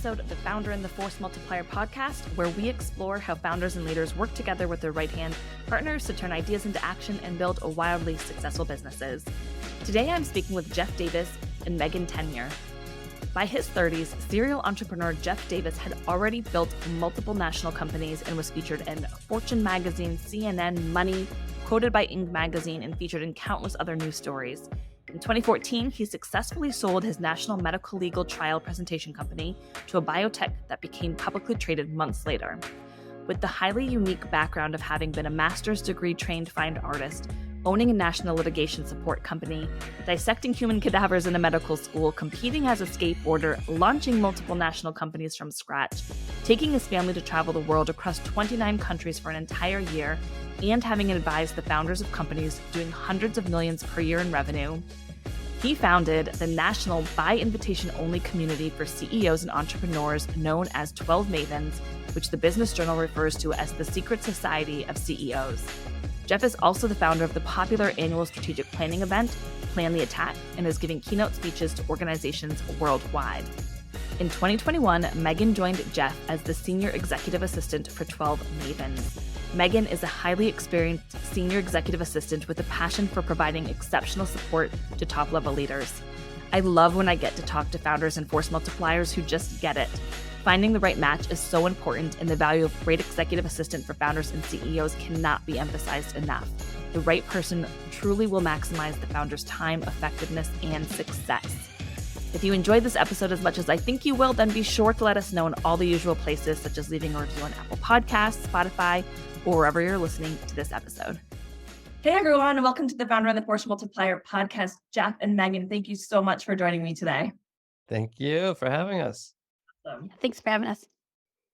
episode of the Founder and the Force Multiplier podcast, where we explore how founders and leaders work together with their right-hand partners to turn ideas into action and build wildly successful businesses. Today, I'm speaking with Jeff Davis and Meagan Tenyer. By his 30s, serial entrepreneur Jeff Davis had already built multiple national companies and was featured in Fortune magazine, CNN, Money, quoted by Inc. magazine, and featured in countless other news stories. In 2014, he successfully sold his national medical legal trial presentation company to a biotech that became publicly traded months later. With the highly unique background of having been a master's degree trained fine artist, owning a national litigation support company, dissecting human cadavers in a medical school, competing as a skateboarder, launching multiple national companies from scratch, taking his family to travel the world across 29 countries for an entire year, and having advised the founders of companies doing hundreds of millions per year in revenue, he founded the national by-invitation-only community for CEOs and entrepreneurs known as 12 Mavens, which the Business Journal refers to as the secret society of CEOs. Jeff is also the founder of the popular annual strategic planning event, Plan the Attack, and is giving keynote speeches to organizations worldwide. In 2021, Meagan joined Jeff as the senior executive assistant for 12 Mavens. Meagan is a highly experienced senior executive assistant with a passion for providing exceptional support to top-level leaders. I love when I get to talk to founders and force multipliers who just get it. Finding the right match is so important, and the value of great executive assistant for founders and CEOs cannot be emphasized enough. The right person truly will maximize the founder's time, effectiveness, and success. If you enjoyed this episode as much as I think you will, then be sure to let us know in all the usual places, such as leaving a review on Apple Podcasts, Spotify, or wherever you're listening to this episode. Hey everyone, and welcome to the Founder and the Force Multiplier podcast. Jeff and Meagan, thank you so much for joining me today. Thank you for having us. Awesome. Thanks for having us.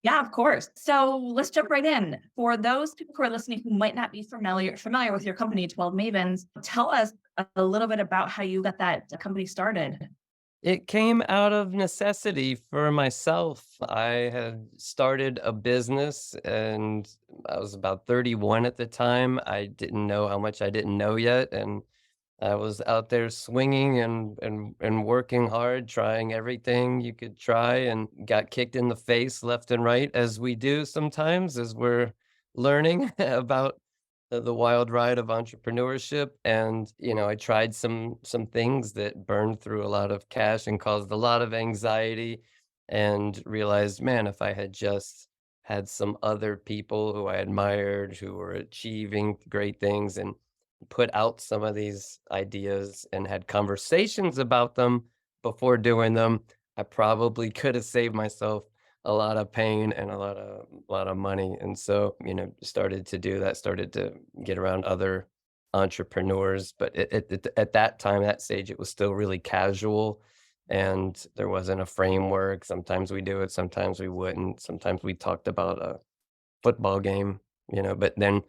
Yeah, of course. So let's jump right in. For those people who are listening who might not be familiar with your company, 12 Mavens, tell us a little bit about how you got that company started. It came out of necessity for myself. I had started a business and I was about 31 at the time. I didn't know how much I didn't know yet. And I was out there swinging and working hard, trying everything you could try, and got kicked in the face left and right, as we do sometimes as we're learning about the wild ride of entrepreneurship. And I tried some things that burned through a lot of cash and caused a lot of anxiety, and realized, man, if I had just had some other people who I admired who were achieving great things and put out some of these ideas and had conversations about them before doing them, I probably could have saved myself a lot of pain and a lot of money. And so, started to do that, started to get around other entrepreneurs. But at that time, that stage, it was still really casual, and there wasn't a framework. Sometimes we do it, sometimes we wouldn't. Sometimes we talked about a football game, but then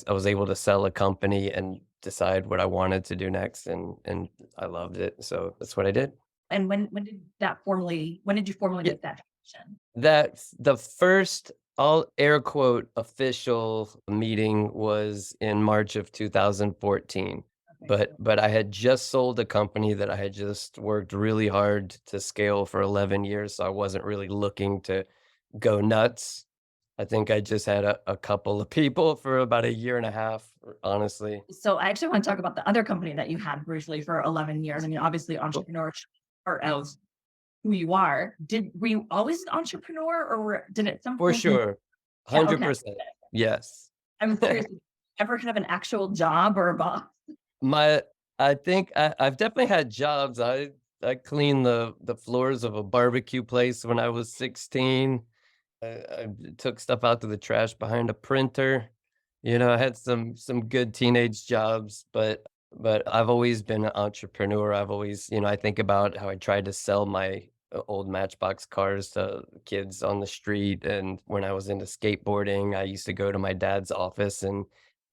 I was able to sell a company and decide what I wanted to do next, and I loved it. So that's what I did. And when did you formally make that transition? That's the first, all air quote, official meeting was in March of 2014. Okay. But I had just sold a company that I had just worked really hard to scale for 11 years. So I wasn't really looking to go nuts. I think I just had a couple of people for about a year and a half, honestly. So I actually want to talk about the other company that you had briefly for 11 years. I mean, obviously entrepreneurship part of who you are. Were you always an entrepreneur, or did it some For point? sure. Yeah, okay. 100%. Yes. I'm curious, did you ever have an actual job or a boss? I think I've definitely had jobs. I cleaned the floors of a barbecue place when I was 16. I took stuff out to the trash behind a printer. I had some good teenage jobs, but I've always been an entrepreneur. I've always, I think about how I tried to sell my old Matchbox cars to kids on the street. And when I was into skateboarding, I used to go to my dad's office, and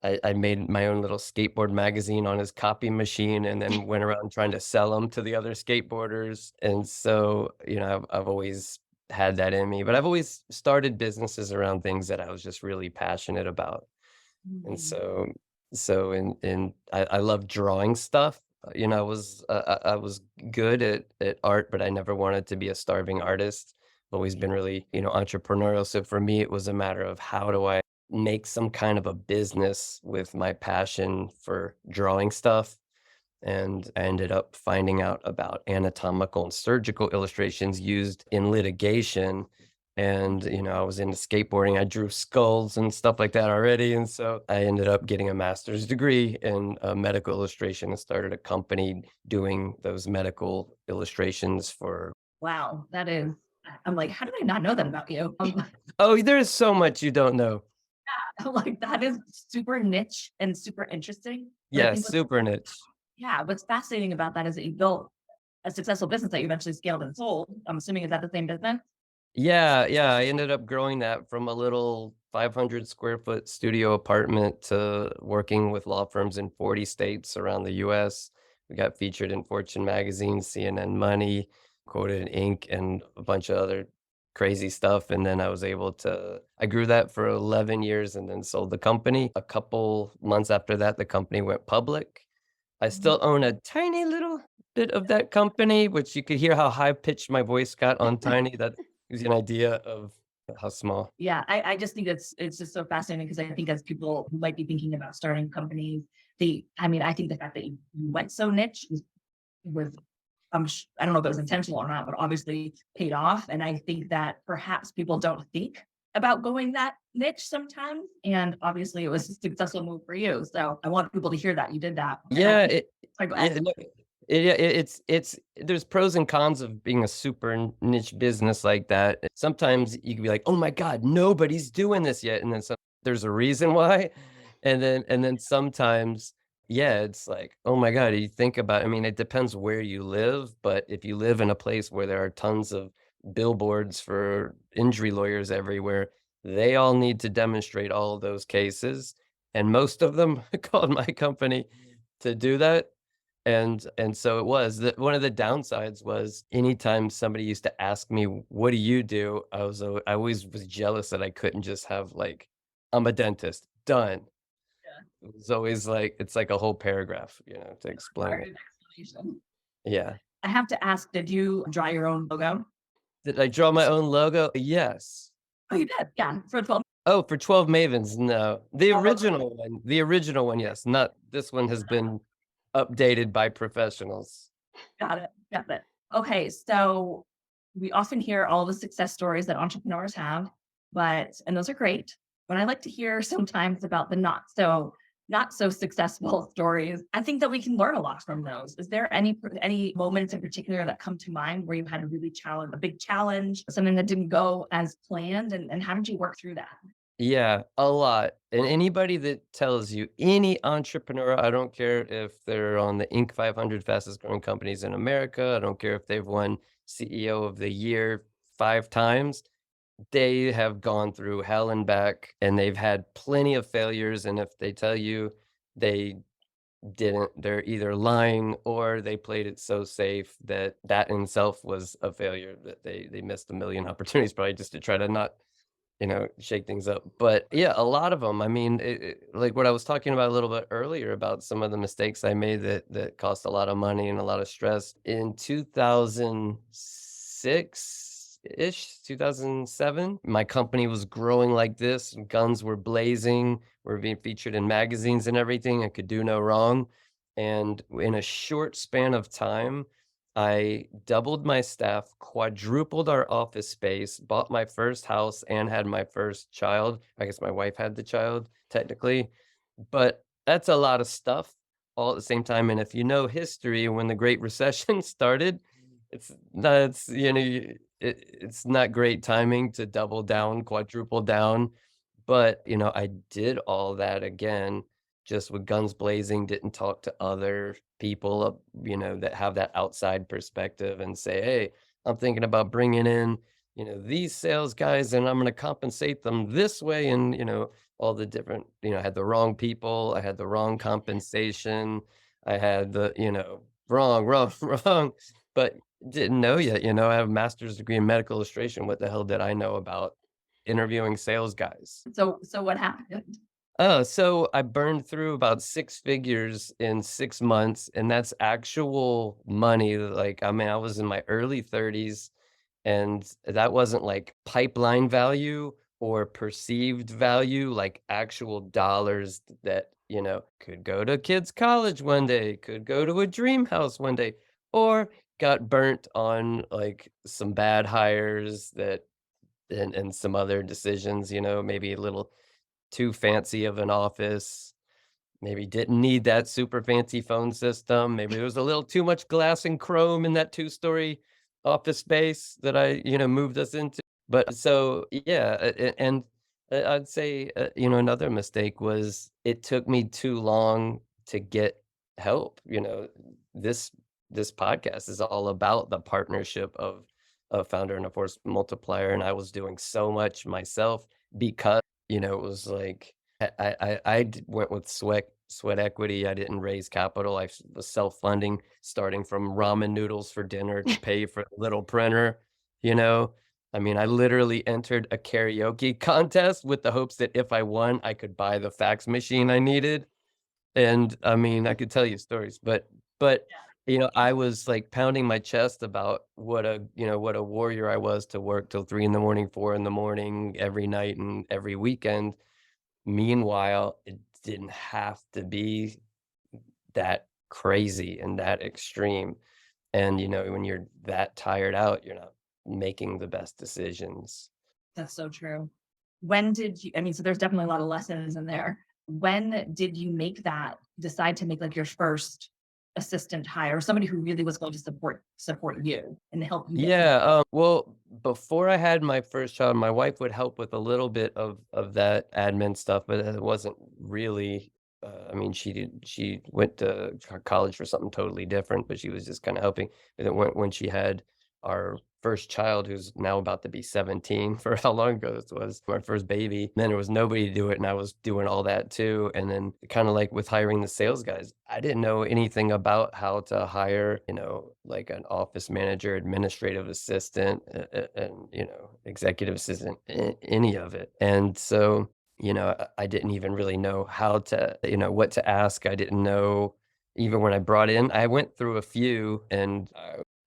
I made my own little skateboard magazine on his copy machine, and then went around trying to sell them to the other skateboarders. And so, I've always had that in me, but I've always started businesses around things that I was just really passionate about. And so I love drawing stuff. I was good at art, but I never wanted to be a starving artist. always been really, entrepreneurial. So for me, it was a matter of how do I make some kind of a business with my passion for drawing stuff. And I ended up finding out about anatomical and surgical illustrations used in litigation. And, I was into skateboarding. I drew skulls and stuff like that already. And so I ended up getting a master's degree in medical illustration and started a company doing those medical illustrations for. Wow, that is I'm like, "How did I not know that about you?" Oh, there's so much you don't know. I'm like, that is super niche and super interesting, but I Yeah, think what's super niche. yeah, what's fascinating about that is that you built a successful business that you eventually scaled and sold. I'm assuming is that the same business? Yeah, yeah, I ended up growing that from a little 500 square foot studio apartment to working with law firms in 40 states around the US. We got featured in Fortune magazine, CNN Money, quoted in Inc., and a bunch of other crazy stuff. And then I grew that for 11 years and then sold the company. A couple months after that, the company went public. I Mhm. still own a tiny little bit of that company, which you could hear how high pitched my voice got on tiny. That gives you an idea of how small. Yeah, I just think it's just so fascinating because I think as people who might be thinking about starting companies, I mean, I think the fact that you went so niche was I don't know if it was intentional or not, but obviously paid off. And I think that perhaps people don't think about going that niche sometimes. And obviously it was a successful move for you. So I want people to hear that you did that. And I Yeah, think, sorry, go ahead. yeah, no, it's there's pros and cons of being a super niche business like that. Sometimes you can be like, "Oh my god, nobody's doing this yet," and then there's a reason why, and then sometimes, yeah, it's like, "Oh my god," you think about. I mean, it depends where you live, but if you live in a place where there are tons of billboards for injury lawyers everywhere, they all need to demonstrate all of those cases, and most of them called my company to do that. And so it was that one of the downsides was anytime somebody used to ask me, "What do you do?" I always was jealous that I couldn't just have like, "I'm a dentist, done." It was always like it's like a whole paragraph, to explain Required it. an explanation. Yeah. I have to ask, did you draw your own logo? Did I draw my own logo? Yes. Oh, you did. Yeah. For 12. Oh, for 12 Mavens, no. The Oh, original one, yes. Not this one has been updated by professionals. got it. Got it. Okay. So we often hear all the success stories that entrepreneurs have, and those are great. But I like to hear sometimes about the not so successful stories. I think that we can learn a lot from those. Is there any moments in particular that come to mind where you had a big challenge, something that didn't go as planned, and how did you work through that? Yeah, a lot. And anybody that tells you, any entrepreneur, I don't care if they're on the Inc. 500 fastest growing companies in America, I don't care if they've won CEO of the year 5 times, they have gone through hell and back and they've had plenty of failures. And if they tell you they didn't, they're either lying or they played it so safe that that in itself was a failure, that they missed a million opportunities probably just to try to not shake things up. But yeah, a lot of them. I mean, like what I was talking about a little bit earlier about some of the mistakes I made that cost a lot of money and a lot of stress. In 2006 ish, 2007, my company was growing like this. Guns were blazing. We are being featured in magazines and everything. I could do no wrong. And in a short span of time, I doubled my staff, quadrupled our office space, bought my first house, and had my first child. I guess my wife had the child technically, but that's a lot of stuff all at the same time. And if you know history, when the Great Recession started, it's not great timing to double down, quadruple down. But, I did all that again, just with guns blazing, didn't talk to other people, that have that outside perspective and say, "Hey, I'm thinking about bringing in, these sales guys and I'm going to compensate them this way." And, all the different, I had the wrong people. I had the wrong compensation. I had wrong, wrong, wrong, but didn't know yet. I have a master's degree in medical illustration. What the hell did I know about interviewing sales guys? So what happened? Oh, so I burned through about 6 figures in 6 months, and that's actual money. Like, I mean, I was in my early 30s, And that wasn't like pipeline value or perceived value, like actual dollars that, could go to kids' college one day, could go to a dream house one day, or got burnt on like some bad hires that and some other decisions, maybe a little too fancy of an office. Maybe didn't need that super fancy phone system. Maybe there was a little too much glass and chrome in that two-story office space that moved us into. But so, yeah, and I'd say, another mistake was it took me too long to get help. This this podcast is all about the partnership of a founder and a force multiplier, and I was doing so much myself because, it was like went with sweat equity. I didn't raise capital. Was self-funding, starting from ramen noodles for dinner to pay for a little printer, you know? I mean, I literally entered a karaoke contest with the hopes that if I won, I could buy the fax machine I needed, and, I mean, I could tell you stories, but, I was, like, pounding my chest about what a warrior I was to work till 3 in the morning, 4 in the morning, every night and every weekend. Meanwhile, it didn't have to be that crazy and that extreme. And, when you're that tired out, you're not making the best decisions. That's so true. When did you, I mean, so there's definitely a lot of lessons in there. When did you decide to make like your first assistant hire, or somebody who really was going to support you and help you get through? Yeah, well, before I had my first child, my wife would help with a little bit of that admin stuff, but it wasn't really. I mean, she went to college for something totally different, but she was just kind of helping. And then when she had our first child, who's now about to be 17, for how long ago this was, my first baby, then there was nobody to do it, and I was doing all that too. And then kind of like with hiring the sales guys, I didn't know anything about how to hire, like an office manager, administrative assistant, and, executive assistant, any of it. And so, I didn't even really know how to, what to ask. I didn't know even when I brought in, I went through a few, and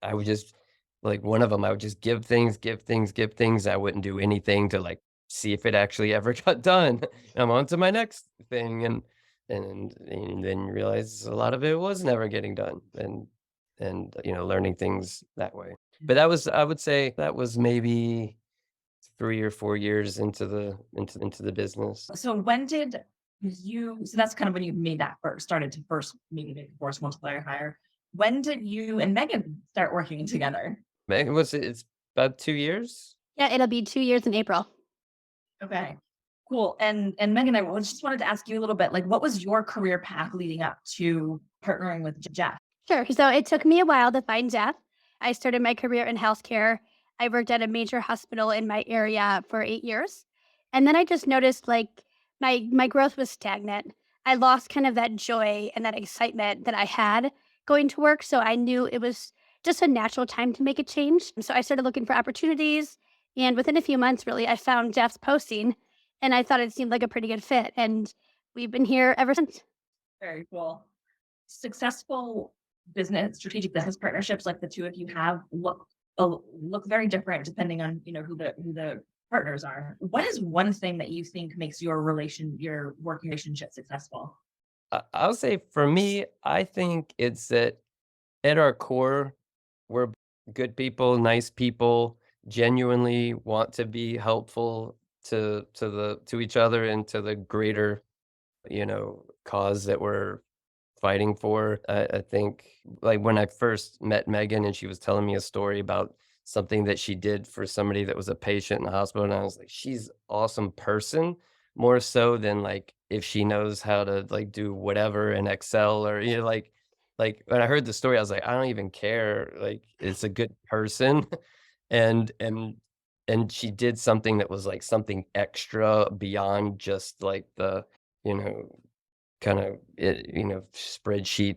I would just like one of them, I would just give things, give things, give things. I wouldn't do anything to like see if it actually ever got done. I'm on to my next thing. And then you realize a lot of it was never getting done, and learning things that way. But that was, I would say, that was maybe 3 or 4 years into the business. So when did so that's kind of when you made that first, started to first maybe make a force multiplier hire. When did you and Megan start working together? It's about 2 years? Yeah, it'll be 2 years in April. Okay, cool. And Megan, just wanted to ask you a little bit, like, what was your career path leading up to partnering with Jeff? Sure. So it took me a while to find Jeff. I started my career in healthcare. I worked at a major hospital in my area for 8 years. And then I just noticed like my growth was stagnant. I lost kind of that joy and that excitement that I had going to work. So I knew it was just a natural time to make a change. So I started looking for opportunities. And within a few months, really, I found Jeff's posting and I thought it seemed like a pretty good fit. And we've been here ever since. Very cool. Successful strategic business partnerships like the two of you have look very different depending on who the partners are. What is one thing that you think makes your working relationship successful? I'll say for me, I think it's that at our core, we're good people, nice people, genuinely want to be helpful to each other and to the greater, cause that we're fighting for. I think like when I first met Megan and she was telling me a story about something that she did for somebody that was a patient in the hospital, and I was like, she's awesome person, more so than like if she knows how to like do whatever in Excel or like when I heard the story, I was like, I don't even care. Like it's a good person. and and and she did something that was like something extra beyond just like the, you know, kind of, spreadsheet,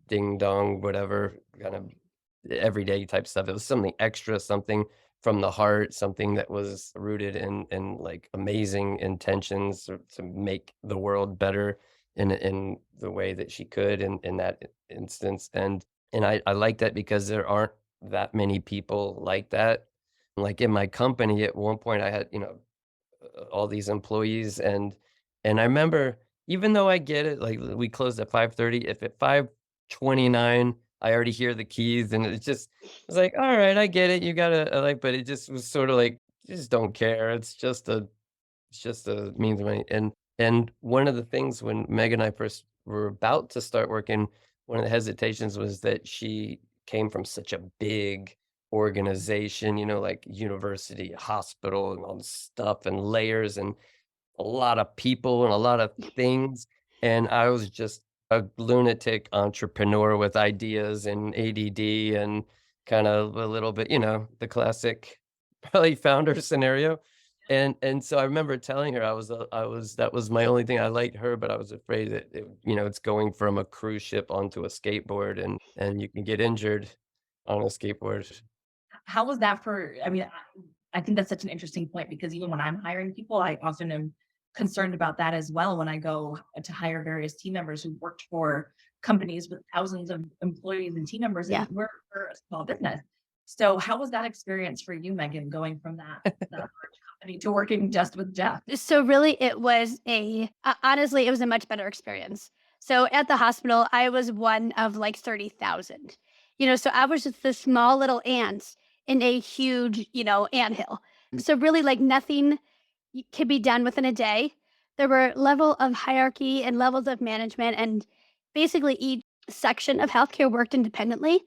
ding dong, whatever, kind of everyday type stuff. It was something extra, something from the heart, something that was rooted in like amazing intentions to make the world better in the way that she could in that instance. And I like that because there aren't that many people like that. Like in my company, at one point, I had, all these employees, and I remember, even though I get it, like we closed at 5:30, if at 5:29 I already hear the keys, and it's like, all right, I get it. You gotta like, but it just was sort of like, just don't care. It's just a means of money. And one of the things when Meg and I first were about to start working, one of the hesitations was that she came from such a big organization, like university, hospital, and all this stuff and layers and a lot of people and a lot of things. And I was just a lunatic entrepreneur with ideas and ADD and kind of a little bit, the classic probably founder scenario. And so I remember telling her that was my only thing. I liked her, but I was afraid that it's going from a cruise ship onto a skateboard, and you can get injured on a skateboard. How was that for, I mean, I think that's such an interesting point because even when I'm hiring people, I often am concerned about that as well when I go to hire various team members who worked for companies with thousands of employees and team members, and Yeah. we're a small business. So how was that experience for you, Megan, going from that large company to working just with Jeff? So really it was honestly, it was a much better experience. So at the hospital, I was one of like 30,000. So I was just this small little ant in a huge, anthill. So really like nothing could be done within a day. There were level of hierarchy and levels of management, and basically each section of healthcare worked independently.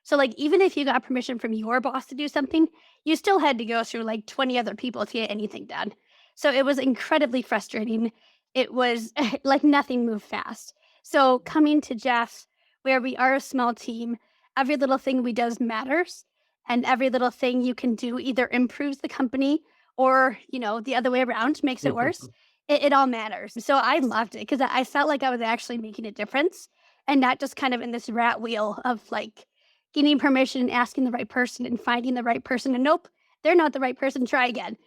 So like even if you got permission from your boss to do something, you still had to go through like 20 other people to get anything done. So it was incredibly frustrating. It was like nothing moved fast. So coming to Jeff, where we are a small team, every little thing we does matters, and every little thing you can do either improves the company or, the other way around makes it worse. It all matters. So I loved it because I felt like I was actually making a difference and not just kind of in this rat wheel of like getting permission and asking the right person and finding the right person. And nope, they're not the right person. Try again.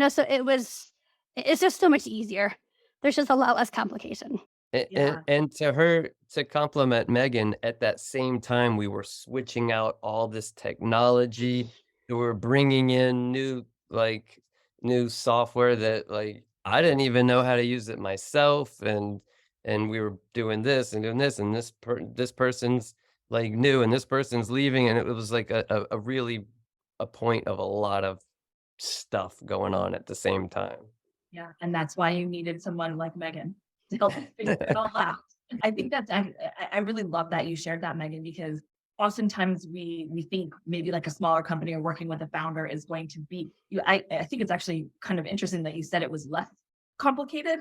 So it's just so much easier. There's just a lot less complication. And to her, to compliment Megan, at that same time, we were switching out all this technology. We were bringing in new software that, like, I didn't even know how to use it myself, and we were doing this and doing this, and this person's like new, and this person's leaving, and it was like a really a point of a lot of stuff going on at the same time. Yeah, and that's why you needed someone like Megan to help you figure it all out. I think I really love that you shared that, Megan, because oftentimes we think maybe like a smaller company or working with a founder is going to be you. I think it's actually kind of interesting that you said it was less complicated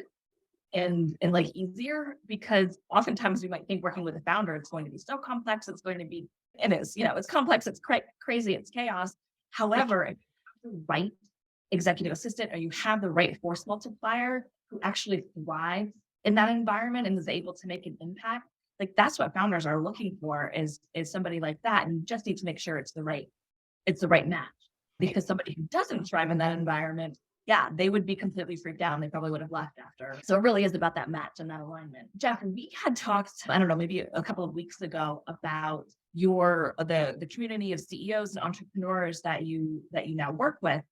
and like easier, because oftentimes we might think working with a founder it's going to be so complex, it's going to be, it is, it's complex, it's crazy, it's chaos. However, if you have the right executive assistant or you have the right force multiplier who actually thrives in that environment and is able to make an impact, like that's what founders are looking for, is somebody like that. And you just need to make sure it's the right match, because somebody who doesn't thrive in that environment, yeah, they would be completely freaked out and they probably would have left after. So it really is about that match and that alignment. Jeff, we had talked, I don't know, maybe a couple of weeks ago about the community of CEOs and entrepreneurs that you now work with.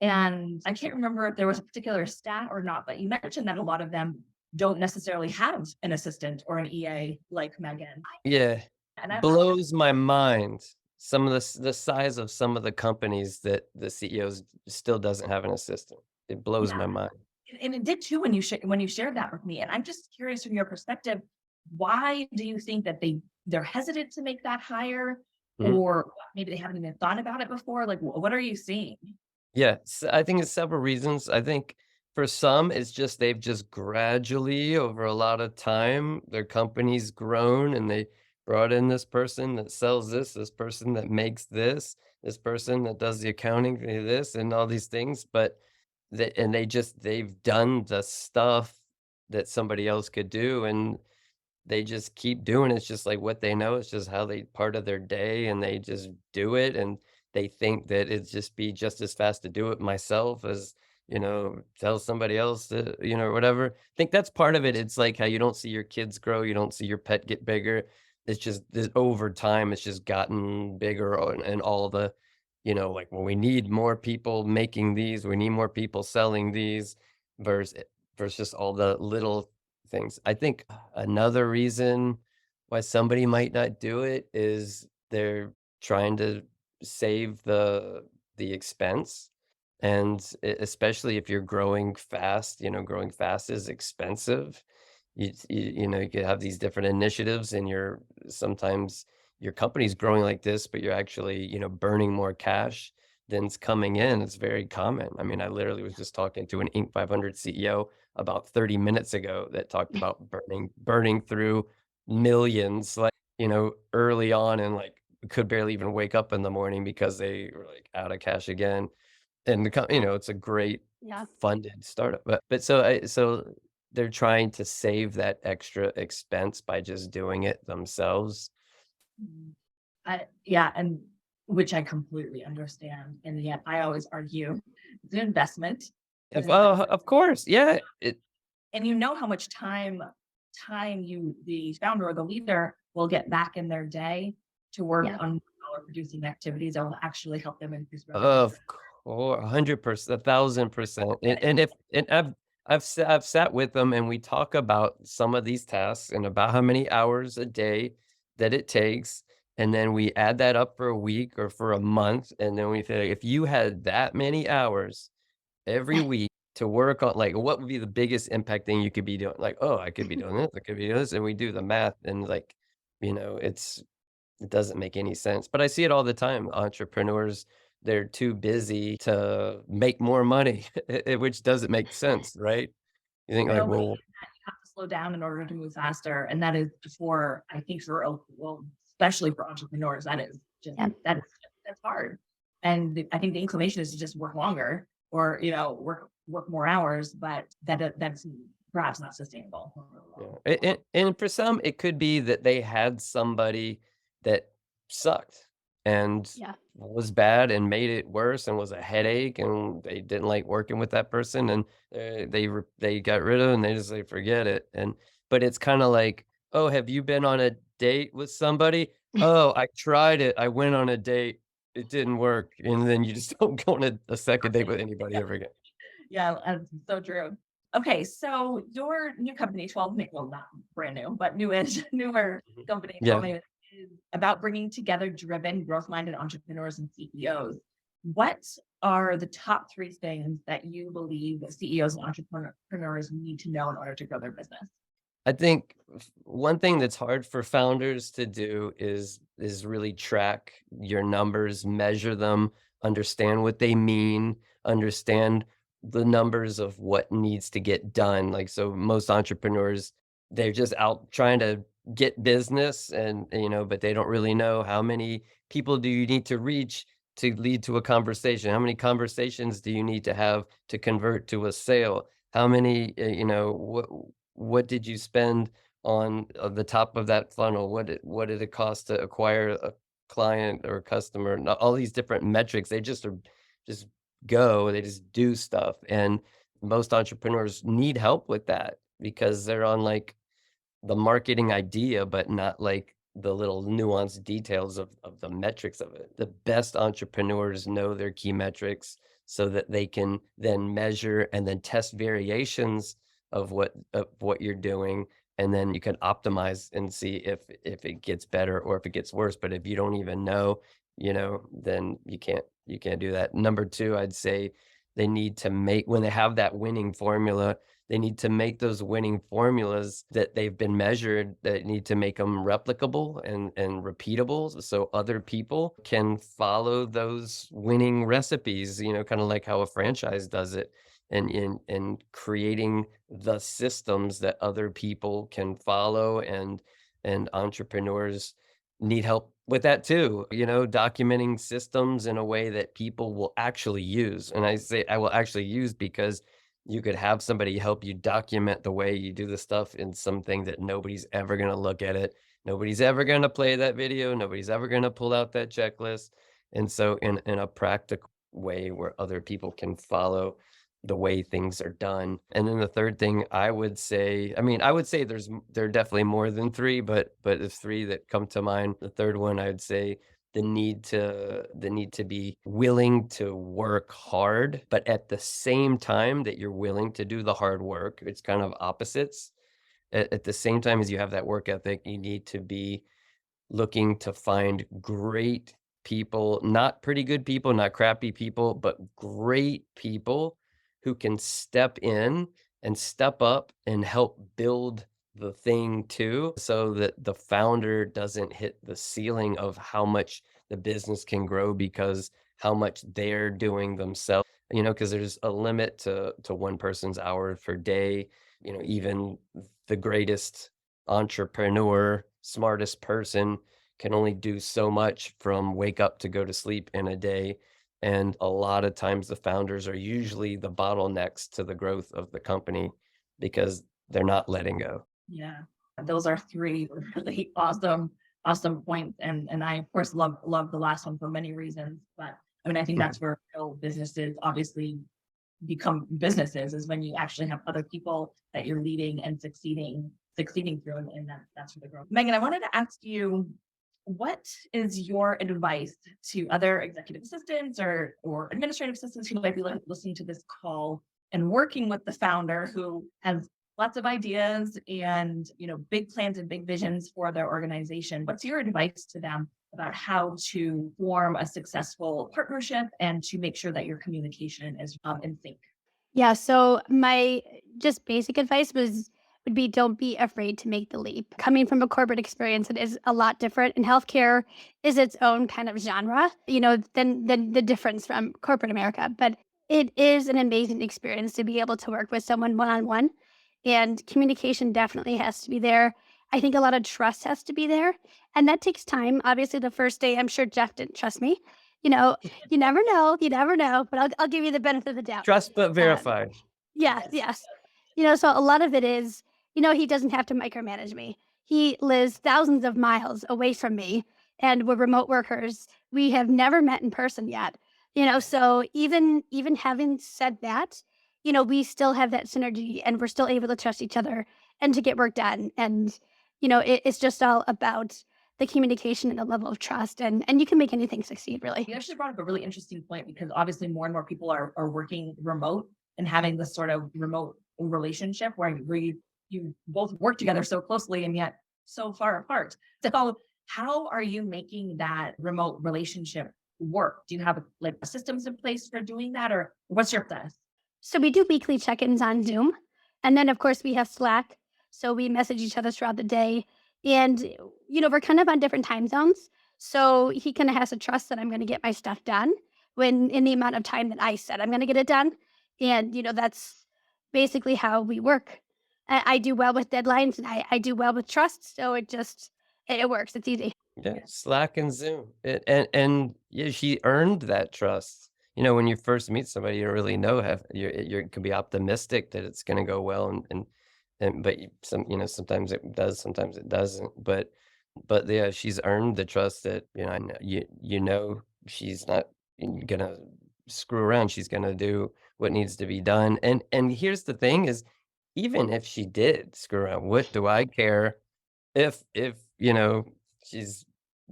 And I can't remember if there was a particular stat or not, but you mentioned that a lot of them don't necessarily have an assistant or an EA like Megan. Yeah. And I Blows my mind. Some of the size of some of the companies that the CEOs still doesn't have an assistant. It blows my Yeah, mind. and it did too when you shared that with me. And I'm just curious from your perspective, why do you think that they're hesitant to make that hire, Mhm. or maybe they haven't even thought about it before? Like, what are you seeing? Yeah, I think it's several reasons. I think for some, it's just they've just gradually, over a lot of time, their company's grown and they brought in this person that sells this person that makes this person that does the accounting for this and all these things. But they've done the stuff that somebody else could do, and they just keep doing it. It's just like what they know. It's just how they part of their day, and they just do it. And they think that it's just be just as fast to do it myself as, tell somebody else to, whatever. I think that's part of it. It's like how you don't see your kids grow, you don't see your pet get bigger. it's just over time, it's just gotten bigger and all the, like, well, we need more people making these, we need more people selling these versus versus all the little things. I think another reason why somebody might not do it is they're trying to save the expense. And especially if you're growing fast, growing fast is expensive. You could have these different initiatives and sometimes your company's growing like this, but you're actually, burning more cash than's coming in. It's very common. I mean, I literally was just talking to an Inc. 500 CEO about 30 minutes ago that talked about burning through millions, like, early on, and like could barely even wake up in the morning because they were like out of cash again. And it's a great Yeah. funded startup, but so they're trying to save that extra expense by just doing it themselves. Mhm. Yeah, and which I completely understand. And yet I always argue it's an investment. It's an investment. Of course, yeah, And you know how much time you the founder or the leader will get back in their day to work Yeah. on dollar producing activities that will actually help them increase revenue. of course, 100%, 1,000%, and if and I've sat with them and we talk about some of these tasks and about how many hours a day that it takes, and then we add that up for a week or for a month, and then we say, if you had that many hours every week to work on, like, what would be the biggest impact thing you could be doing? Like, "Oh, I could be doing this, I could be doing this," and we do the math and, like, it doesn't make any sense, but I see it all the time. Entrepreneurs, they're too busy to make more money, which doesn't make sense, right? You think like, Nobody well, have to slow down in order to move faster. And that is for, I think well, especially for entrepreneurs, Yeah. that's hard. And I think the inclination is to just work longer or, work more hours, but that's perhaps not sustainable. yeah. And for some, it could be that they had somebody that sucked and Yeah. was bad and made it worse and was a headache, and they didn't like working with that person, and they got rid of it, and they just like forget it. And but it's kind of like, oh, have you been on a date with somebody? Oh, I tried it. I went on a date. It didn't work, and then you just don't go on a second date with anybody ever again. Yeah, that's so true. Okay, so your new company, 12 well, not brand new, but newish, newer Mhm. company, Yeah. 12 Mavens, is about bringing together driven, growth-minded entrepreneurs and CEOs. What are the top three things that you believe that CEOs and entrepreneurs need to know in order to grow their business? I think one thing that's hard for founders to do is really track your numbers, measure them, understand what they mean, understand the numbers of what needs to get done. Like, so most entrepreneurs, they're just out trying to get business, and but they don't really know how many people do you need to reach to lead to a conversation? How many conversations do you need to have to convert to a sale? How many, what did you spend on, the top of that funnel? What did it cost to acquire a client or a customer? And all these different metrics, they just they just do stuff. And most entrepreneurs need help with that because they're on like the marketing idea, but not like the little nuanced details of the metrics of it. The best entrepreneurs know their key metrics so that they can then measure and then test variations of what you're doing, and then you can optimize and see if it gets better or if it gets worse. But if you don't even know, then you can't do that. Number two, I'd say they need to make, when they have that winning formula, they need to make those winning formulas that they've been measured, that need to make them replicable and repeatable so other people can follow those winning recipes, kind of like how a franchise does it, and in creating the systems that other people can follow, and entrepreneurs need help with that too, documenting systems in a way that people will actually use. And I say I will actually use because you could have somebody help you document the way you do the stuff in something that nobody's ever going to look at it. Nobody's ever going to play that video. Nobody's ever going to pull out that checklist. And so in a practical way where other people can follow, the way things are done. And then the third thing I would say, I would say there are definitely more than three, but the three that come to mind. The third one, I would say the need to be willing to work hard, but at the same time that you're willing to do the hard work. It's kind of opposites. At the same time as you have that work ethic, you need to be looking to find great people, not pretty good people, not crappy people, but great people who can step in and step up and help build the thing too, so that the founder doesn't hit the ceiling of how much the business can grow because how much they're doing themselves. Because there's a limit to one person's hour per day. Even the greatest entrepreneur, smartest person can only do so much from wake up to go to sleep in a day. And a lot of times the founders are usually the bottlenecks to the growth of the company because they're not letting go. Yeah, those are three really awesome points, and I of course love the last one for many reasons. But I mean, I think that's where real businesses obviously become businesses, is when you actually have other people that you're leading and succeeding through, and that's where the growth. Meagan, I wanted to ask you, what is your advice to other executive assistants or administrative assistants who might be listening to this call and working with the founder who has lots of ideas and big plans and big visions for their organization? What's your advice to them about how to form a successful partnership and to make sure that your communication is in sync? Yeah, so my just basic advice would be don't be afraid to make the leap. Coming from a corporate experience, it is a lot different, and healthcare is its own kind of genre, than the difference from corporate America. But it is an amazing experience to be able to work with someone one on one, and communication definitely has to be there. I think a lot of trust has to be there, and that takes time. Obviously, the first day, I'm sure Jeff didn't trust me. You know, you never know, but I'll give you the benefit of the doubt. Trust but Um, verified. Yes, yes. So a lot of it is, he doesn't have to micromanage me. He lives thousands of miles away from me, and we're remote workers. We have never met in person yet. So even having said that, we still have that synergy, and we're still able to trust each other and to get work done. And it's just all about the communication and the level of trust, and you can make anything succeed, really. You actually brought up a really interesting point, because obviously more and more people are working remote and having this sort of remote relationship where you both work together so closely and yet so far apart. So how are you making that remote relationship work? Do you have like systems in place for doing that, or what's your process? So we do weekly check-ins on Zoom. And then of course we have Slack. So we message each other throughout the day. And we're kind of on different time zones. So he kind of has to trust that I'm going to get my stuff done when in the amount of time that I said I'm going to get it done. And that's basically how we work. I do well with deadlines, and I do well with trust. So it works. It's easy. Yeah, Slack and Zoom. And yeah, she earned that trust. When you first meet somebody, you don't really know have you can be optimistic that it's going to go well, and but sometimes it does, sometimes it doesn't. But yeah, she's earned the trust that I know, she's not gonna screw around. She's gonna do what needs to be done. And here's the thing: is even if she did screw around, what do I care? If she's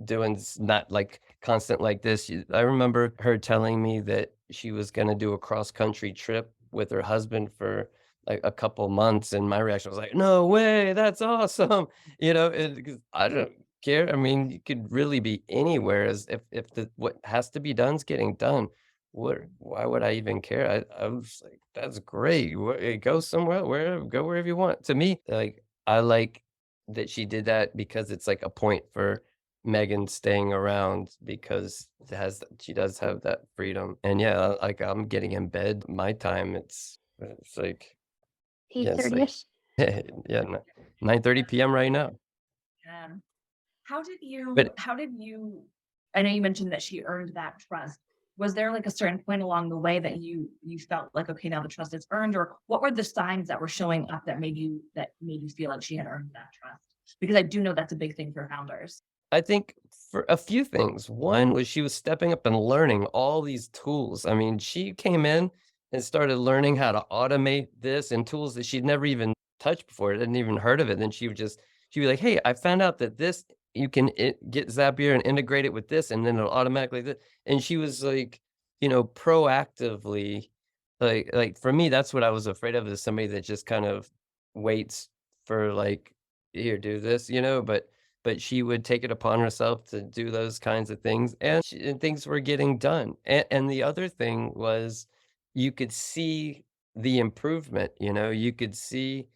doing not like constant like this. I remember her telling me that she was gonna do a cross country trip with her husband for like a couple months, and my reaction was like, "No way, that's awesome!" 'Cause I don't care. I mean, you could really be anywhere, as if the what has to be done is getting done. Why would I even care? I was like, "That's great. Go somewhere, go wherever you want." To me, like I like that she did that because it's like a point for Megan staying around, because she does have that freedom. And yeah, like I'm getting in bed my time. It's like yeah, it's like 8:30ish. yeah, 9:30 p.m. right now. Yeah. How did you, But how did you, I know you mentioned that she earned that trust. Was there like a certain point along the way that you felt like, okay, now the trust is earned, or what were the signs that were showing up that made you feel like she had earned that trust? Because I do know that's a big thing for founders. I think for a few things. One was she was stepping up and learning all these tools. I mean, she came in and started learning how to automate this and tools that she'd never even touched before, hadn't even heard of it. Then she'd be like, "Hey, I found out that this you can get Zapier and integrate it with this, and then it'll automatically." And she was like, proactively, like for me, that's what I was afraid of, is somebody that just kind of waits for like, here, do this, but she would take it upon herself to do those kinds of things, and things were getting done. And the other thing was, you could see the improvement, you could see,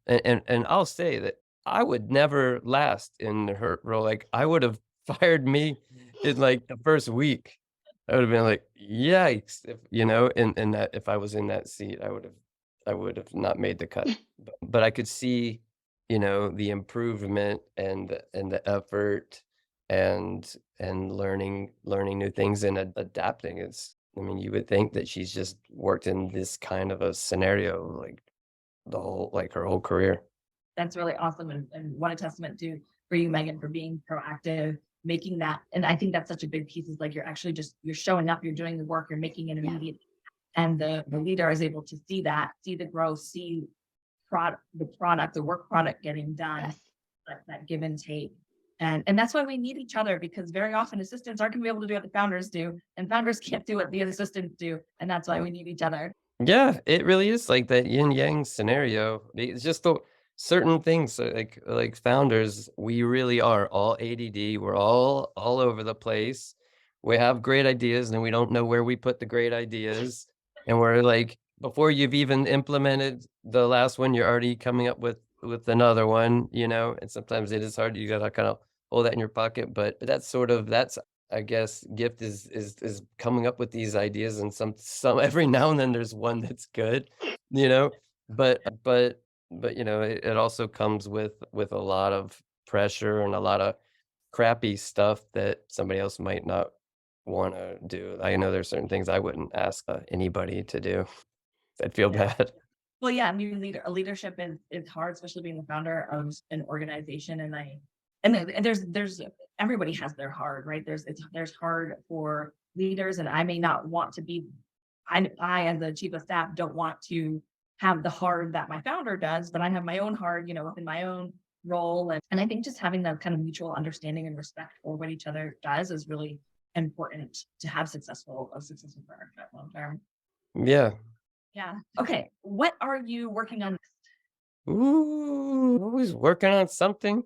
and I'll say that I would never last in her role. Like, I would have fired me in like the first week. I would have been like, yikes, and that if I was in that seat, I would have not made the cut. But I could see, the improvement and the effort, and learning new things and adapting. I mean, you would think that she's just worked in this kind of a scenario like her whole career. That's really awesome, and what a testament to for you, Megan, for being proactive, making that. And I think that's such a big piece, is like, you're showing up, you're doing the work, you're making it Yeah. immediate. And the leader is able to see that, see the growth, see the work product getting done, Yes. that give and take. And that's why we need each other, because very often assistants aren't gonna be able to do what the founders do, and founders can't do what the assistants do. And that's why we need each other. Yeah, it really is like that yin yang scenario. It's just the certain things, like founders, we really are all ADD. We're all over the place. We have great ideas and we don't know where we put the great ideas. And we're like, before you've even implemented the last one, you're already coming up with another one, and sometimes it is hard. You gotta kind of hold that in your pocket. But that's, I guess, gift is coming up with these ideas, and some every now and then there's one that's good, you know, but it also comes with a lot of pressure and a lot of crappy stuff that somebody else might not want to do. I know there's certain things I wouldn't ask anybody to do. I'd feel Yeah. bad. Well, yeah, I mean, leadership is hard, especially being the founder of an organization. And there's everybody has their hard, right? There's hard for leaders, and I may not want to be. I as the chief of staff don't want to have the hard that my founder does, but I have my own hard, within my own role. And I think just having that kind of mutual understanding and respect for what each other does is really important to have a successful partnership long term. Yeah. Yeah. Okay. What are you working on? Ooh, always working on something.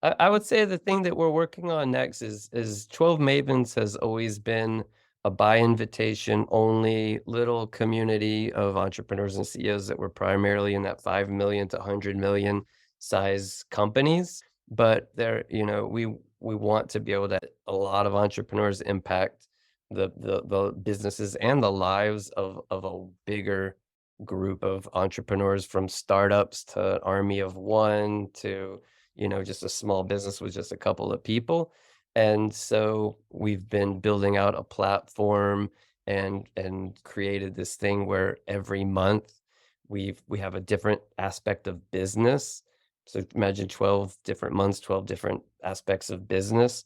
I would say the thing that we're working on next is 12 Mavens has always been a by invitation only little community of entrepreneurs and CEOs that were primarily in that 5 million to 100 million size companies. But we want to be able to a lot of entrepreneurs impact the businesses and the lives of a bigger group of entrepreneurs, from startups to an army of one to just a small business with just a couple of people. And so we've been building out a platform and created this thing where every month we have a different aspect of business. So imagine 12 different months, 12 different aspects of business.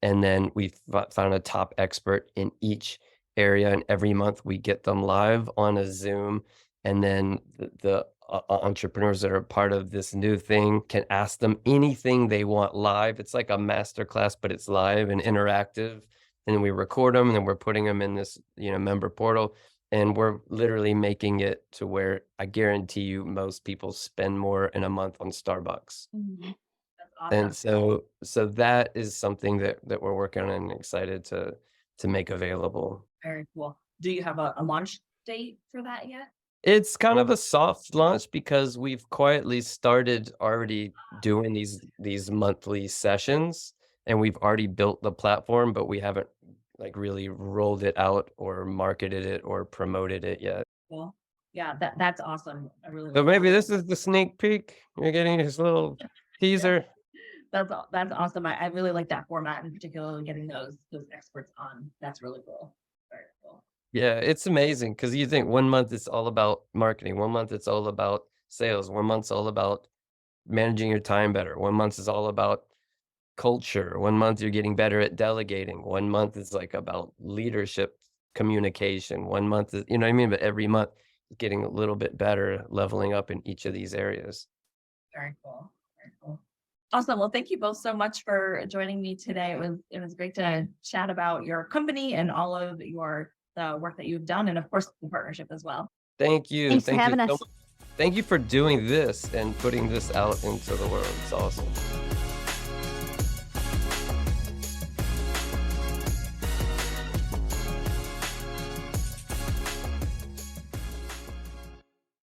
And then we've found a top expert in each area. And every month we get them live on a Zoom. And then the entrepreneurs that are part of this new thing can ask them anything they want live. It's like a master class, but it's live and interactive. And then we record them, and then we're putting them in this, member portal. And we're literally making it to where I guarantee you most people spend more in a month on Starbucks. That's awesome. And so that is something that we're working on and excited to make available. Very cool. Do you have a launch date for that yet? It's kind of a soft launch because we've quietly started already doing these monthly sessions, and we've already built the platform, but we haven't like really rolled it out or marketed it or promoted it yet. Well, yeah, that's awesome. I really So like maybe that. this is the sneak peek. You're getting this little teaser. That's awesome. I really like that format, and particularly getting those experts on. That's really cool. Very cool. Yeah, it's amazing because you think 1 month it's all about marketing, 1 month it's all about sales, 1 month's all about managing your time better, 1 month is all about culture, 1 month you're getting better at delegating, 1 month is like about leadership communication. One month is, you know what I mean? But every month getting a little bit better, leveling up in each of these areas. Very cool. Very cool. Awesome. Well, thank you both so much for joining me today. It was great to chat about your company and all of the work that you've done, and of course the partnership as well. Thank you. Thanks for Thank you having so us. much. Thank you for doing this and putting this out into the world. It's awesome.